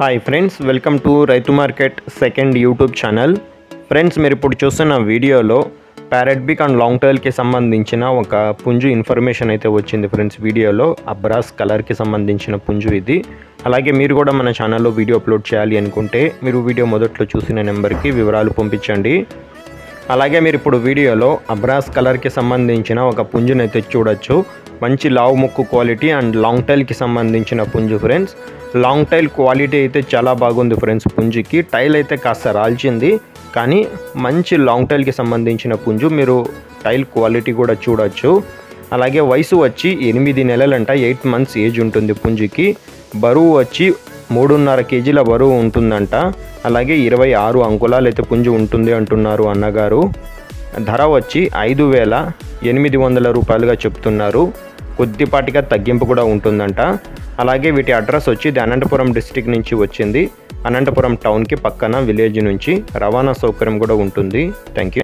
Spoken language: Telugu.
హాయ్ ఫ్రెండ్స్, వెల్కమ్ టు రైతు market second YouTube channel. Friends, మీరు ఇప్పుడు చూస్తున్న వీడియోలో ప్యారెట్ బిక్ అండ్ లాంగ్ టైల్కి సంబంధించిన ఒక పుంజు ఇన్ఫర్మేషన్ అయితే వచ్చింది. ఫ్రెండ్స్, వీడియోలో అబ్రాస్ కలర్కి సంబంధించిన పుంజు ఇది. అలాగే మీరు కూడా మన ఛానల్లో వీడియో అప్లోడ్ చేయాలి అనుకుంటే మీరు వీడియో మొదట్లో చూసిన నెంబర్కి వివరాలు పంపించండి. అలాగే మీరు ఇప్పుడు వీడియోలో అబ్రాస్ కలర్కి సంబంధించిన ఒక పుంజునైతే చూడొచ్చు. మంచి లావు ముక్కు క్వాలిటీ అండ్ లాంగ్ టైల్కి సంబంధించిన పుంజు. ఫ్రెండ్స్, లాంగ్ టైల్ క్వాలిటీ అయితే చాలా బాగుంది. ఫ్రెండ్స్, పుంజుకి టైల్ అయితే కాస్త రాల్చింది, కానీ మంచి లాంగ్ టైల్కి సంబంధించిన పుంజు. మీరు టైల్ క్వాలిటీ కూడా చూడొచ్చు. అలాగే వయసు వచ్చి 8 నెలలంట, 8 months ఏజ్ ఉంటుంది పుంజుకి. బరువు వచ్చి 3.5 kg బరువు ఉంటుందంట. అలాగే 26 అంకుళాలు అయితే పుంజు ఉంటుంది అంటున్నారు అన్నగారు. ధర వచ్చి 5,800 రూపాయలుగా చెప్తున్నారు. కొద్దిపాటిగా తగ్గింపు కూడా ఉంటుందంట. అలాగే వీటి అడ్రస్ వచ్చి అనంతపురం డిస్ట్రిక్ట్ నుంచి వచ్చింది. అనంతపురం టౌన్కి పక్కన విలేజ్ నుంచి రవాణా సౌకర్యం కూడా ఉంటుంది. Thank you.